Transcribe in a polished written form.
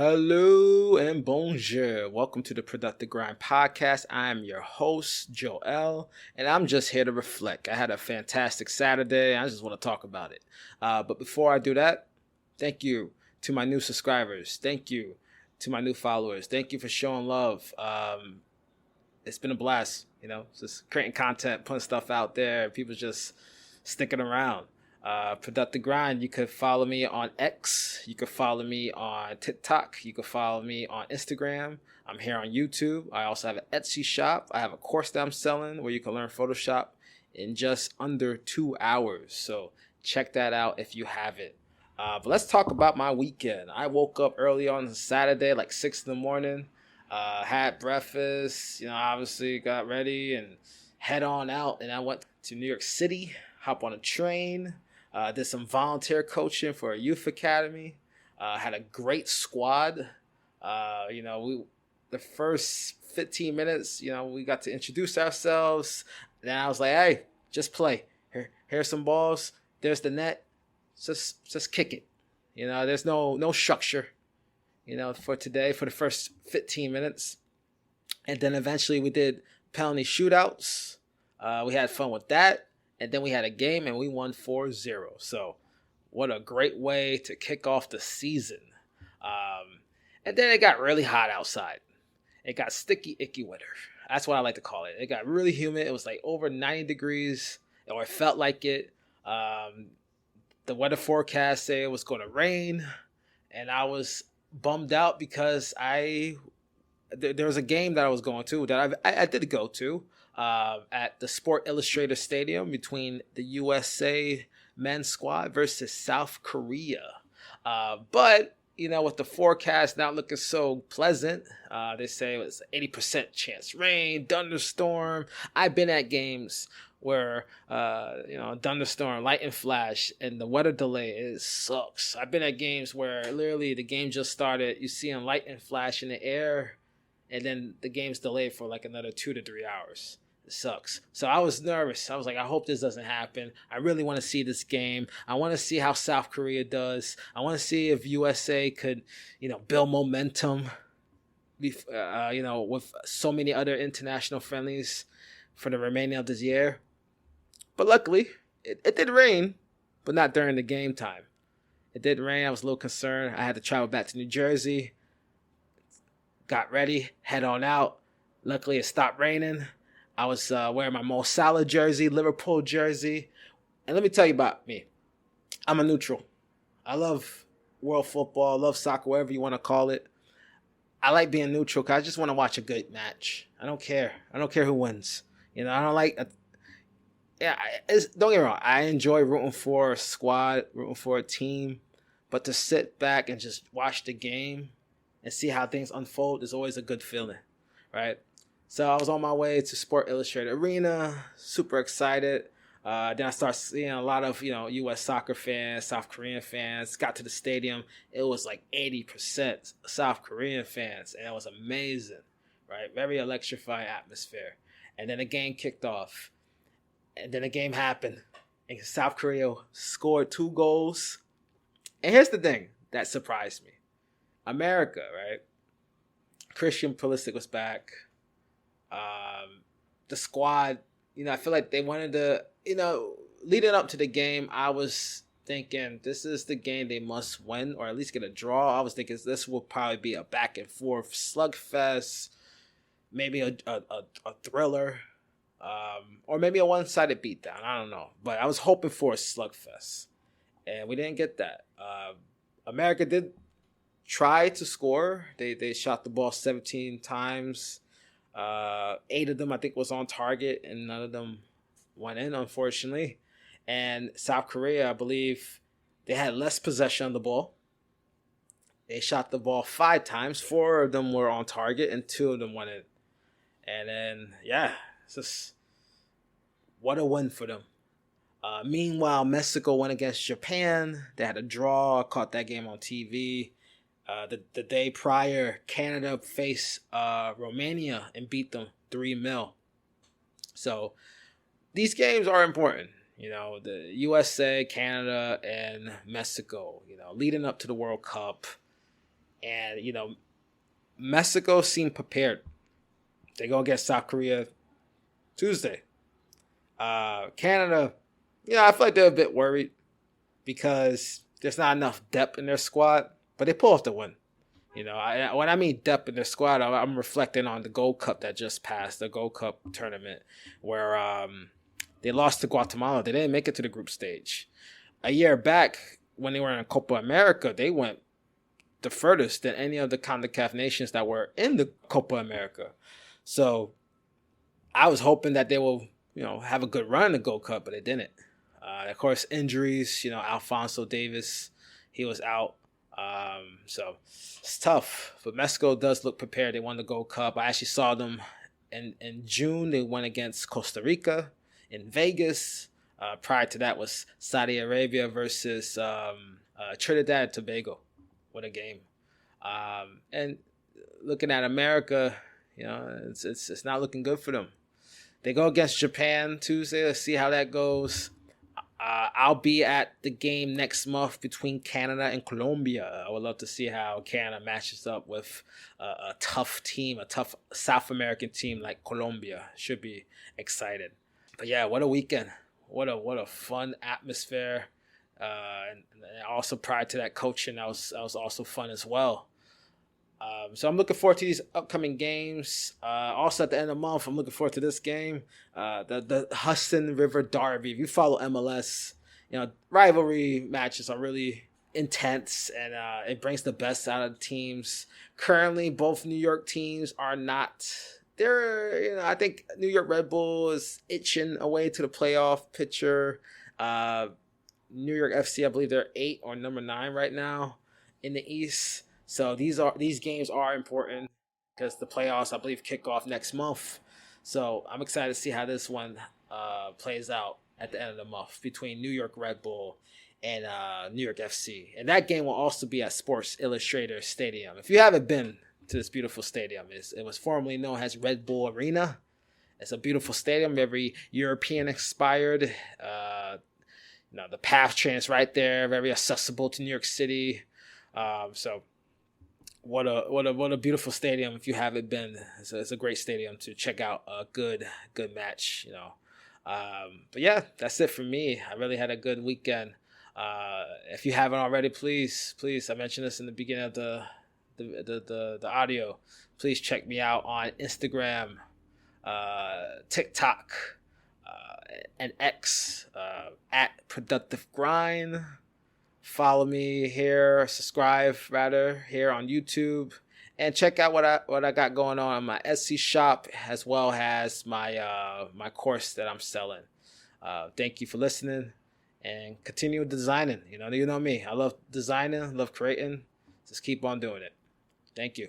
Hello and bonjour. Welcome to the Productive Grind podcast. I am your host, Joel, and I'm just here to reflect. I had a fantastic Saturday. I just want to talk about it. But before I do that, thank you to my new subscribers. Thank you to my new followers. Thank you for showing love. It's been a blast, just creating content, putting stuff out there, people just sticking around. Productive Grind, you could follow me on X, you could follow me on TikTok, you could follow me on Instagram. I'm here on YouTube. I also have an Etsy shop. I have a course that I'm selling where you can learn Photoshop in just under 2 hours. So check that out if you haven't. But let's talk about my weekend. I woke up early on Saturday, like 6 in the morning, had breakfast, obviously got ready and head on out. And I went to New York City, hop on a train. Did some volunteer coaching for a youth academy. Had a great squad. The first 15 minutes, we got to introduce ourselves. Then I was like, hey, just play. Here's some balls. There's the net. Just kick it. There's no structure, for today, for the first 15 minutes. And then eventually we did penalty shootouts. We had fun with that. And then we had a game and we won 4-0. So what a great way to kick off the season. And then it got really hot outside. It got sticky, icky weather. That's what I like to call it. It got really humid. It was like over 90 degrees, or it felt like it. The weather forecast said it was going to rain. And I was bummed out because there was a game that I was going to that I did go to. At the Sport Illustrator Stadium between the USA men's squad versus South Korea. But, with the forecast not looking so pleasant, they say it was 80% chance rain, thunderstorm. I've been at games where, thunderstorm, lightning flash, and the weather delay, it sucks. I've been at games where literally the game just started, you see a lightning flash in the air, and then the game's delayed for like another 2 to 3 hours. It sucks. So I was nervous. I was like, I hope this doesn't happen. I really want to see this game. I want to see how South Korea does. I want to see if USA could, build momentum, with so many other international friendlies for the remaining of this year. But luckily, it did rain, but not during the game time. It did rain. I was a little concerned. I had to travel back to New Jersey. Got ready, head on out. Luckily, it stopped raining. I was wearing my Mo Salah jersey, Liverpool jersey. And let me tell you about me. I'm a neutral. I love world football, I love soccer, whatever you want to call it. I like being neutral because I just want to watch a good match. I don't care. I don't care who wins. I don't like... don't get me wrong. I enjoy rooting for a squad, rooting for a team. But to sit back and just watch the game and see how things unfold is always a good feeling, right? So I was on my way to Sport Illustrated Arena, super excited. Then I started seeing a lot of, U.S. soccer fans, South Korean fans. Got to the stadium. It was like 80% South Korean fans, and it was amazing, right? Very electrifying atmosphere. And then the game kicked off. And then the game happened. And South Korea scored 2 goals. And here's the thing that surprised me. America, right? Christian Pulisic was back. The squad, I feel like they wanted to, leading up to the game, I was thinking this is the game they must win or at least get a draw. I was thinking this will probably be a back and forth slugfest, maybe a thriller, or maybe a one-sided beatdown. I don't know. But I was hoping for a slugfest, and we didn't get that. America did try to score. They shot the ball 17 times. 8 of them, I think, was on target, and none of them went in, unfortunately. And South Korea, I believe, they had less possession of the ball. They shot the ball 5 times. 4 of them were on target, and 2 of them went in. And then, it's just what a win for them. Meanwhile, Mexico went against Japan. They had a draw. I caught that game on TV. The day prior, Canada faced Romania and beat them 3-0. So these games are important. The USA, Canada, and Mexico, leading up to the World Cup. And, Mexico seemed prepared. They go against South Korea Tuesday. Canada, I feel like they're a bit worried because there's not enough depth in their squad, but they pull off the win. When I mean depth in their squad, I'm reflecting on the Gold Cup that just passed, the Gold Cup tournament, where they lost to Guatemala. They didn't make it to the group stage. A year back, when they were in Copa America, they went the furthest than any of the CONCACAF nations that were in the Copa America. So I was hoping that they will, have a good run in the Gold Cup, but they didn't. Of course, injuries, Alfonso Davis, he was out. So it's tough. But Mexico does look prepared. They won the Gold Cup. I actually saw them in June. They went against Costa Rica in Vegas. Prior to that was Saudi Arabia versus Trinidad and Tobago. What a game. And looking at America, it's not looking good for them. They go against Japan Tuesday. Let's see how that goes. I'll be at the game next month between Canada and Colombia. I would love to see how Canada matches up with a tough team, a tough South American team like Colombia. Should be excited. But yeah, what a weekend. What a fun atmosphere. And also prior to that, coaching, that was also fun as well. So I'm looking forward to these upcoming games. Also at the end of the month, I'm looking forward to this game, the Hudson River Derby. If you follow MLS, rivalry matches are really intense, and it brings the best out of the teams. Currently, both New York teams are not. I think New York Red Bull is itching away to the playoff picture. New York FC, I believe they're 8 or number 9 right now in the East. So these games are important because the playoffs, I believe, kick off next month. So I'm excited to see how this one plays out at the end of the month between New York Red Bull and New York FC. And that game will also be at Sports Illustrated Stadium. If you haven't been to this beautiful stadium, it was formerly known as Red Bull Arena. It's a beautiful stadium, very European inspired. The PATH train is right there, very accessible to New York City. So what a beautiful stadium. If you haven't been, it's a great stadium to check out a good match. But yeah, that's it for me. I really had a good weekend. If you haven't already, please, I mentioned this in the beginning of the audio. Please check me out on Instagram, TikTok, and X at ProductiveGrind. Follow me here, subscribe rather here on YouTube, and check out what I got going on my Etsy shop, as well as my my course that I'm selling. Thank you for listening, and continue designing. You know me. I love designing, love creating. Just keep on doing it. Thank you.